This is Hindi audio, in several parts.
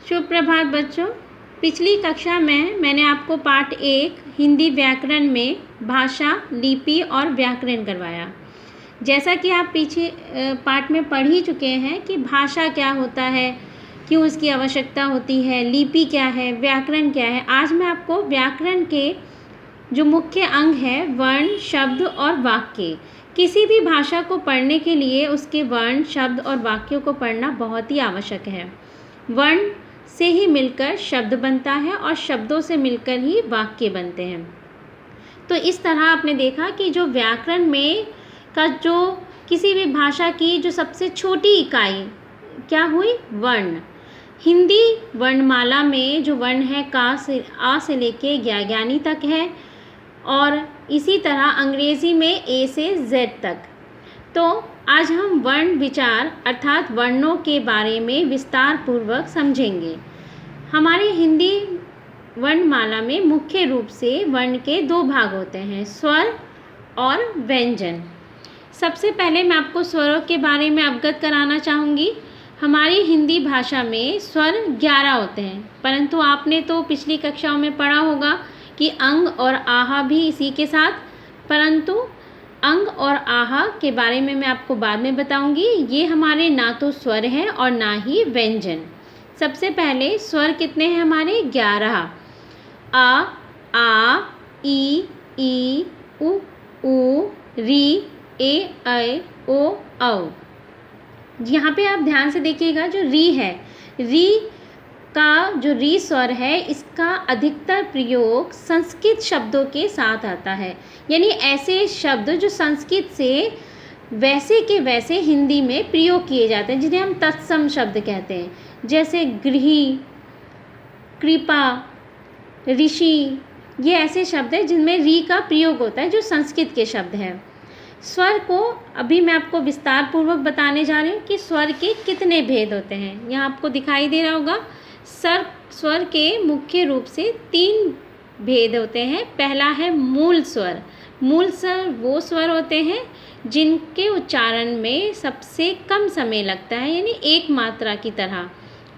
सुप्रभात बच्चों। पिछली कक्षा में मैंने आपको पाठ 1 हिंदी व्याकरण में भाषा, लिपि और व्याकरण करवाया। जैसा कि आप पीछे पाठ में पढ़ ही चुके हैं कि भाषा क्या होता है, क्यों उसकी आवश्यकता होती है, लिपि क्या है, व्याकरण क्या है। आज मैं आपको व्याकरण के जो मुख्य अंग है वर्ण, शब्द और वाक्य। किसी भी भाषा को पढ़ने के लिए उसके वर्ण, शब्द और वाक्यों को पढ़ना बहुत ही आवश्यक है। वर्ण से ही मिलकर शब्द बनता है और शब्दों से मिलकर ही वाक्य बनते हैं। तो इस तरह आपने देखा कि जो व्याकरण में का जो किसी भी भाषा की जो सबसे छोटी इकाई क्या हुई, वर्ण। हिंदी वर्णमाला में जो वर्ण है का से आ से लेके ज्ञानी तक है और इसी तरह अंग्रेज़ी में ए से जेड तक। तो आज हम वर्ण विचार अर्थात वर्णों के बारे में विस्तार पूर्वक समझेंगे। हमारी हिंदी वर्णमाला में मुख्य रूप से वर्ण के 2 भाग होते हैं, स्वर और व्यंजन। सबसे पहले मैं आपको स्वरों के बारे में अवगत कराना चाहूँगी। हमारी हिंदी भाषा में स्वर 11 होते हैं, परंतु आपने तो पिछली कक्षाओं में पढ़ा होगा कि अंग और आहा भी इसी के साथ, परंतु अंग और आहा के बारे में मैं आपको बाद में बताऊंगी। ये हमारे ना तो स्वर हैं और ना ही व्यंजन। सबसे पहले स्वर कितने हैं हमारे, 11। आ, ई, उ, री, ए, ऐ, ओ, औ। यहाँ पे आप ध्यान से देखिएगा, जो री है, री का जो री स्वर है इसका अधिकतर प्रयोग संस्कृत शब्दों के साथ आता है। यानी ऐसे शब्द जो संस्कृत से वैसे के वैसे हिंदी में प्रयोग किए जाते हैं, जिन्हें हम तत्सम शब्द कहते हैं, जैसे गृही, कृपा, ऋषि। ये ऐसे शब्द हैं जिनमें री का प्रयोग होता है, जो संस्कृत के शब्द हैं। स्वर को अभी मैं आपको विस्तार पूर्वक बताने जा रही हूँ कि स्वर के कितने भेद होते हैं। यहाँ आपको दिखाई दे रहा होगा, स्वर के मुख्य रूप से 3 भेद होते हैं। पहला है मूल स्वर। मूल स्वर वो स्वर होते हैं जिनके उच्चारण में सबसे कम समय लगता है, यानी एक मात्रा की तरह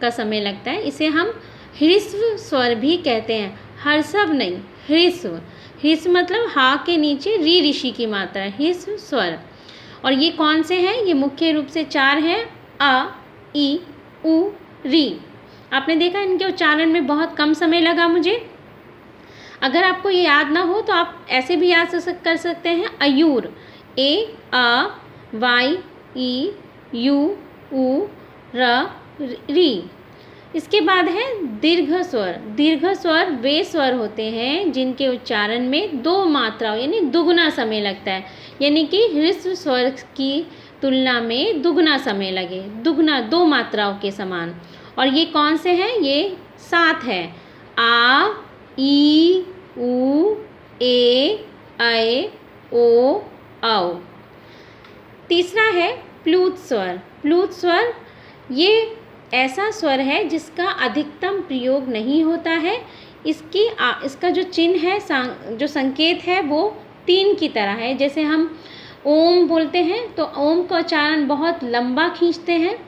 का समय लगता है। इसे हम ह्रस्व स्वर भी कहते हैं, हर्षव नहीं, ह्रस्व। ह्रस्व मतलब हा के नीचे री ऋषि की मात्रा, ह्रस्व स्वर। और ये कौन से हैं, ये मुख्य रूप से 4 हैं, अ, ई, उ, री। आपने देखा इनके उच्चारण में बहुत कम समय लगा मुझे। अगर आपको ये याद ना हो तो आप ऐसे भी याद कर सकते हैं, अयूर, ए, अ, वाई, ई, यू, उ, र, री। इसके बाद है दीर्घ स्वर। दीर्घ स्वर वे स्वर होते हैं जिनके उच्चारण में 2 मात्राओं यानी दुगुना समय लगता है, यानी कि ह्रस्व स्वर की तुलना में दुगुना समय लगे, दुगुना 2 मात्राओं के समान। और ये कौन से हैं, ये 7 है, आ, ई, उ, ए, ऐ, ओ, औ। तीसरा है प्लूत स्वर। प्लूत स्वर ये ऐसा स्वर है जिसका अधिकतम प्रयोग नहीं होता है। इसका जो चिन्ह है, जो संकेत है, वो 3 की तरह है। जैसे हम ओम बोलते हैं तो ओम का उच्चारण बहुत लंबा खींचते हैं,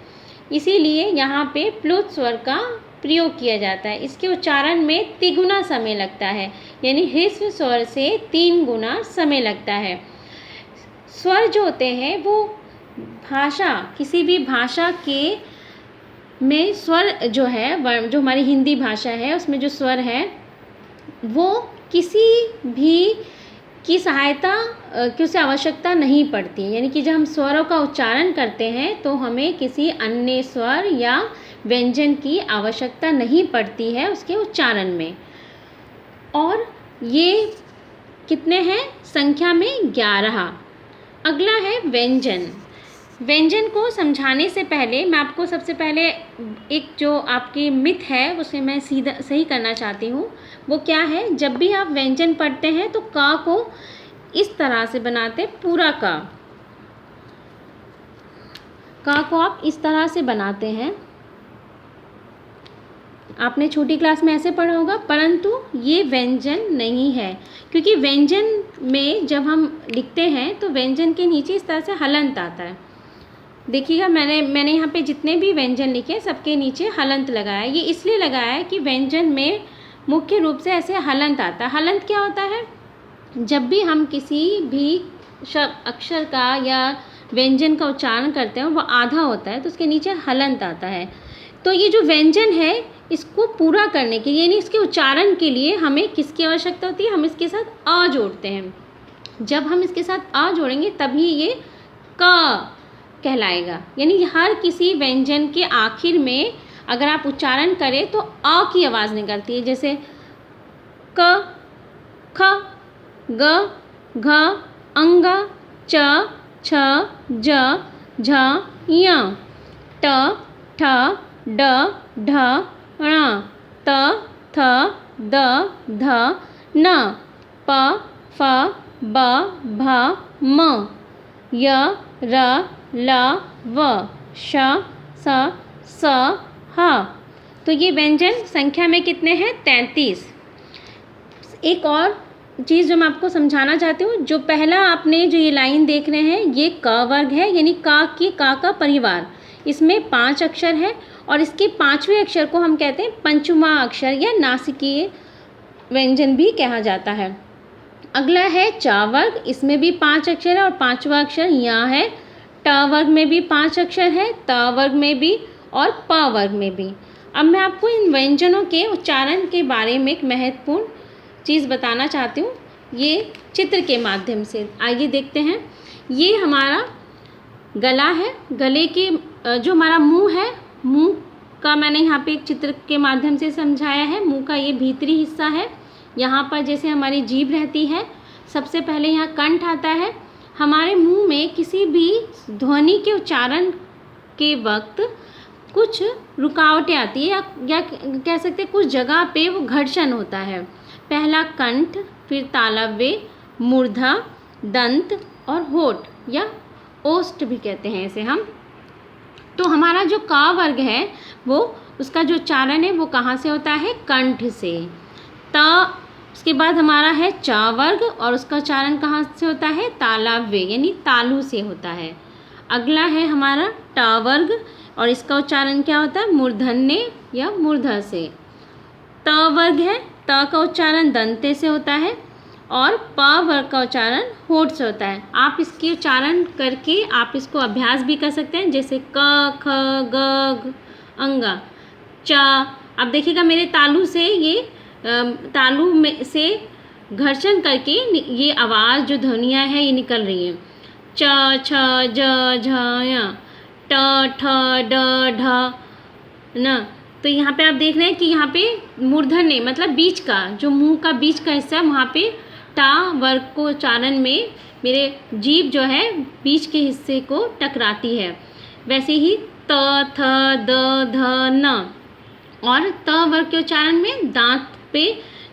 इसीलिए यहाँ पे प्लुत स्वर का प्रयोग किया जाता है। इसके उच्चारण में तिगुना समय लगता है, यानी ह्रस्व स्वर से 3 गुना समय लगता है। स्वर जो होते हैं वो किसी भी भाषा के में स्वर जो है, जो हमारी हिंदी भाषा है उसमें जो स्वर है वो किसी भी की सहायता की उसे आवश्यकता नहीं पड़ती। यानी कि जब हम स्वरों का उच्चारण करते हैं तो हमें किसी अन्य स्वर या व्यंजन की आवश्यकता नहीं पड़ती है उसके उच्चारण में। और ये कितने हैं, संख्या में 11। अगला है व्यंजन। व्यंजन को समझाने से पहले मैं आपको सबसे पहले एक जो आपकी मिथ है उसे मैं सही करना चाहती हूँ। वो क्या है, जब भी आप व्यंजन पढ़ते हैं तो का को इस तरह से बनाते, पूरा का को आप इस तरह से बनाते हैं। आपने छोटी क्लास में ऐसे पढ़ा होगा, परंतु ये व्यंजन नहीं है, क्योंकि व्यंजन में जब हम लिखते हैं तो व्यंजन के नीचे इस तरह से हलंत आता है। देखिएगा मैंने यहाँ पे जितने भी व्यंजन लिखे सबके नीचे हलंत लगाया है। ये इसलिए लगाया है कि व्यंजन में मुख्य रूप से ऐसे हलंत आता है। हलंत क्या होता है? जब भी हम किसी भी अक्षर का या व्यंजन का उच्चारण करते हैं वो आधा होता है तो उसके नीचे हलंत आता है। तो ये जो व्यंजन है इसको पूरा करने के लिए यानी इसके उच्चारण के लिए हमें किसकी आवश्यकता होती है? हम इसके साथ अ जोड़ते हैं। जब हम इसके साथ अ जोड़ेंगे तभी ये क कहलाएगा। यानी हर किसी व्यंजन के आखिर में अगर आप उच्चारण करें तो अ की आवाज़ निकलती है। जैसे क, ख, ग, घ, अंग, च, छ, ज, झ, य, ट, ठ, ड, ढ, ण, त, थ, द, ध, न, प, फ, ब, भ, म, य, र, ल, व, श, स, स, ह। तो ये व्यंजन संख्या में कितने हैं? 33। एक और चीज़ जो मैं आपको समझाना चाहती हूँ, जो पहला आपने जो ये लाइन देख रहे हैं ये क वर्ग है यानी का का परिवार। इसमें 5 अक्षर है और इसके 5वें अक्षर को हम कहते हैं पंचमा अक्षर या नासिकीय व्यंजन भी कहा जाता है। अगला है च वर्ग, इसमें भी 5 अक्षर है और 5वां अक्षर यहाँ है। ट वर्ग में भी 5 अक्षर है, त वर्ग में भी और प वर्ग में भी। अब मैं आपको इन व्यंजनों के उच्चारण के बारे में एक महत्वपूर्ण चीज़ बताना चाहती हूँ, ये चित्र के माध्यम से। आइए देखते हैं। ये हमारा गला है, गले के जो हमारा मुंह है, मुंह का मैंने यहाँ पे एक चित्र के माध्यम से समझाया है। मुंह का ये भीतरी हिस्सा है। यहाँ पर जैसे हमारी जीभ रहती है, सबसे पहले यहाँ कंठ आता है। हमारे मुंह में किसी भी ध्वनि के उच्चारण के वक्त कुछ रुकावटें आती है या कह सकते हैं कुछ जगह पे वो घर्षण होता है। पहला कंठ, फिर तालव्य, मूर्धा, दंत और होठ या ओष्ठ भी कहते हैं इसे हम। तो हमारा जो का वर्ग है वो उसका जो उच्चारण है वो कहाँ से होता है? कंठ से। उसके बाद हमारा है च वर्ग और उसका उच्चारण कहाँ से होता है? तालव्य यानी तालु से होता है। अगला है हमारा ट वर्ग और इसका उच्चारण क्या होता है? मूर्धन्य या मूर्धा से। त वर्ग है, त का उच्चारण दंते से होता है और प वर्ग का उच्चारण होठ से होता है। आप इसके उच्चारण करके आप इसको अभ्यास भी कर सकते हैं, जैसे क, ख, ग, अंगा, च। अब देखिएगा मेरे तालु से ये तालु में से घर्षण करके ये आवाज़ जो ध्वनियाँ हैं ये निकल रही हैं। च, छ, ज, झ, य, ट, ठ, ड, ढ, न। तो यहाँ पे आप देख रहे हैं कि यहाँ पे मूर्धन्य मतलब बीच का जो मुंह का बीच का हिस्सा है वहाँ पे टा वर्ग को उच्चारण में मेरे जीभ जो है बीच के हिस्से को टकराती है। वैसे ही त, थ, द, ध, न और त वर्ग के उच्चारण में दांत पे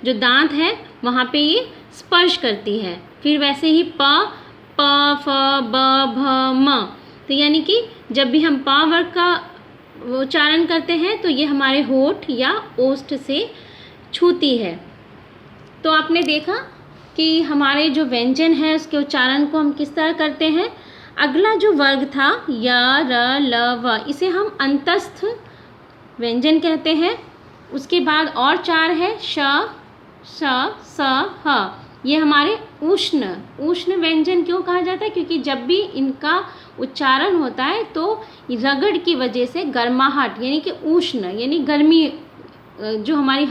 जो दांत है वहाँ पे ये स्पर्श करती है। फिर वैसे ही प, फ, ब, भ, म। तो यानी कि जब भी हम प वर्ग का उच्चारण करते हैं तो ये हमारे होठ या ओष्ठ से छूती है। तो आपने देखा कि हमारे जो व्यंजन है उसके उच्चारण को हम किस तरह करते हैं। अगला जो वर्ग था य, र, ल, व, इसे हम अंतस्थ व्यंजन कहते हैं। उसके बाद और 4 है श, श, स, ह। ये हमारे उष्ण व्यंजन क्यों कहा जाता है? क्योंकि जब भी इनका उच्चारण होता है तो रगड़ की वजह से गर्माहट यानी कि उष्ण यानी गर्मी जो हमारी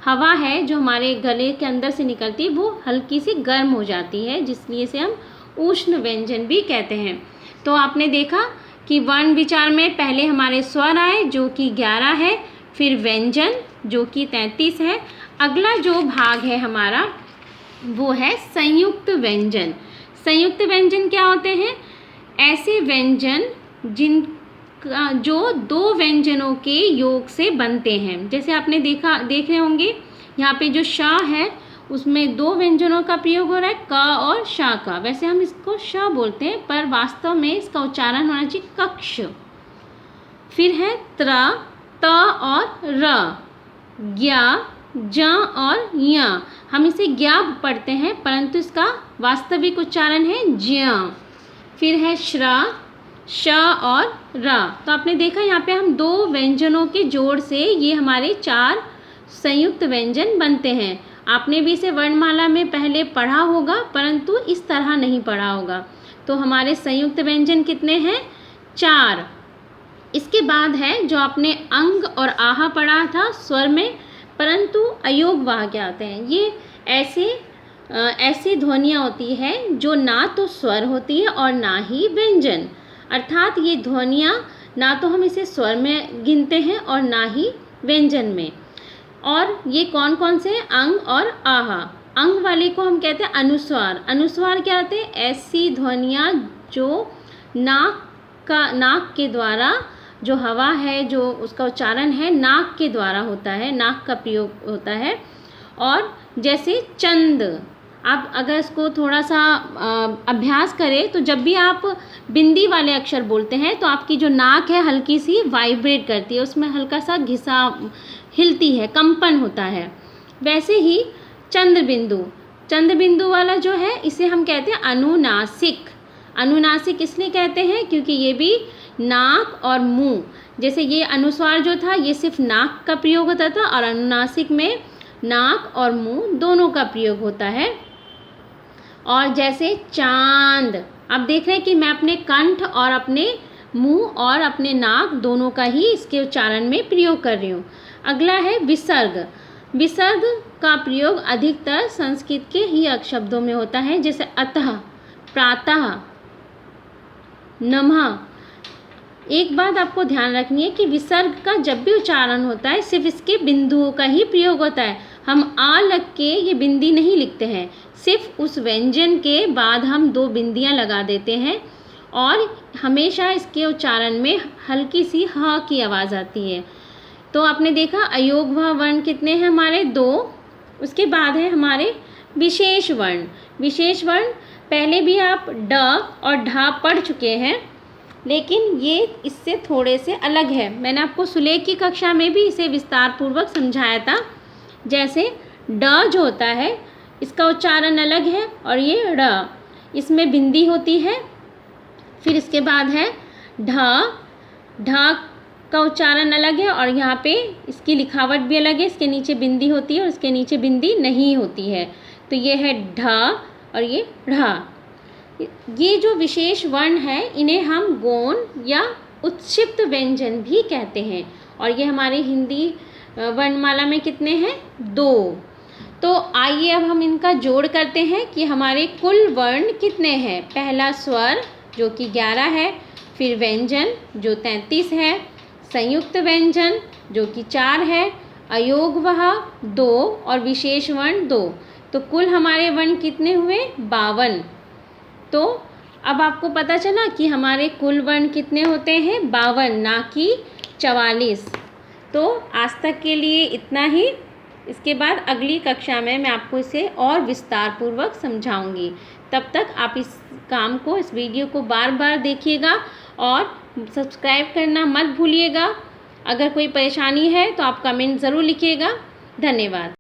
हवा है जो हमारे गले के अंदर से निकलती है वो हल्की सी गर्म हो जाती है, जिसलिए इसे हम उष्ण व्यंजन भी कहते हैं। तो आपने देखा कि वर्ण विचार में पहले हमारे स्वर आए जो कि 11 है, फिर व्यंजन जो कि 33 है। अगला जो भाग है हमारा वो है संयुक्त व्यंजन। संयुक्त व्यंजन क्या होते हैं? ऐसे व्यंजन जो 2 व्यंजनों के योग से बनते हैं। जैसे आपने देख रहे होंगे यहाँ पे जो श है उसमें 2 व्यंजनों का प्रयोग हो रहा है, क और श का। वैसे हम इसको श बोलते हैं पर वास्तव में इसका उच्चारण होना चाहिए कक्ष। फिर है त्र, त और र, ज्ञ, ज और य। हम इसे ज्ञ पढ़ते हैं परंतु इसका वास्तविक उच्चारण है ज्ञ। फिर है श्र, श और र। तो आपने देखा यहाँ पे हम 2 व्यंजनों के जोड़ से ये हमारे 4 संयुक्त व्यंजन बनते हैं। आपने भी इसे वर्णमाला में पहले पढ़ा होगा, परंतु इस तरह नहीं पढ़ा होगा। तो हमारे संयुक्त व्यंजन कितने हैं? 4। इसके बाद है जो आपने अंग और आहा पढ़ा था स्वर में, परंतु अयोग वाह क्या होते हैं? ये ऐसी ध्वनियाँ होती हैं जो ना तो स्वर होती है और ना ही व्यंजन, अर्थात ये ध्वनियाँ ना तो हम इसे स्वर में गिनते हैं और ना ही व्यंजन में। और ये कौन कौन से? अंग और आहा। अंग वाले को हम कहते हैं अनुस्वार। अनुस्वार क्या होते हैं? ऐसी ध्वनियाँ जो नाक के द्वारा जो हवा है, जो उसका उच्चारण है नाक के द्वारा होता है, नाक का प्रयोग होता है। और जैसे चंद, आप अगर इसको थोड़ा सा अभ्यास करें तो जब भी आप बिंदी वाले अक्षर बोलते हैं तो आपकी जो नाक है हल्की सी वाइब्रेट करती है, उसमें हल्का सा घिसा हिलती है, कंपन होता है। वैसे ही चंद्र बिंदु वाला जो है इसे हम कहते हैं अनुनासिक। अनुनासिक इसलिए कहते हैं क्योंकि ये भी नाक और मुंह, जैसे ये अनुस्वार जो था ये सिर्फ नाक का प्रयोग होता था और अनुनासिक में नाक और मुंह दोनों का प्रयोग होता है। और जैसे चांद, आप देख रहे हैं कि मैं अपने कंठ और अपने मुंह और अपने नाक दोनों का ही इसके उच्चारण में प्रयोग कर रही हूँ। अगला है विसर्ग। विसर्ग का प्रयोग अधिकतर संस्कृत के ही शब्दों में होता है, जैसे अतः, प्रातः, नमः। एक बात आपको ध्यान रखनी है कि विसर्ग का जब भी उच्चारण होता है सिर्फ इसके बिंदुओं का ही प्रयोग होता है। हम आ लग के ये बिंदी नहीं लिखते हैं, सिर्फ उस व्यंजन के बाद हम 2 बिंदियां लगा देते हैं और हमेशा इसके उच्चारण में हल्की सी ह की आवाज़ आती है। तो आपने देखा अयोग व वर्ण कितने हैं हमारे? 2। उसके बाद है हमारे विशेष वर्ण। विशेष वर्ण पहले भी आप ड और ढ पढ़ चुके हैं, लेकिन ये इससे थोड़े से अलग है। मैंने आपको सुलेख की कक्षा में भी इसे विस्तार पूर्वक समझाया था। जैसे ड जो होता है इसका उच्चारण अलग है और ये ड़, इसमें बिंदी होती है। फिर इसके बाद है ढ का उच्चारण अलग है और यहाँ पे इसकी लिखावट भी अलग है। इसके नीचे बिंदी होती है और इसके नीचे बिंदी नहीं होती है। तो ये है ढ और ये ढ़। ये जो विशेष वर्ण है इन्हें हम गौण या उत्क्षिप्त व्यंजन भी कहते हैं और ये हमारे हिंदी वर्णमाला में कितने हैं? 2। तो आइए अब हम इनका जोड़ करते हैं कि हमारे कुल वर्ण कितने हैं। पहला स्वर जो कि 11 है, फिर व्यंजन जो 33 है, संयुक्त व्यंजन जो कि 4 है, अयोग वह 2 और विशेष वर्ण 2। तो कुल हमारे वर्ण कितने हुए? 52। तो अब आपको पता चला कि हमारे कुल वर्ण कितने होते हैं? 52, ना कि 44। तो आज तक के लिए इतना ही। इसके बाद अगली कक्षा में मैं आपको इसे और विस्तार पूर्वक समझाऊंगी। तब तक आप इस वीडियो को बार बार देखिएगा और सब्सक्राइब करना मत भूलिएगा। अगर कोई परेशानी है तो आप कमेंट ज़रूर लिखिएगा। धन्यवाद।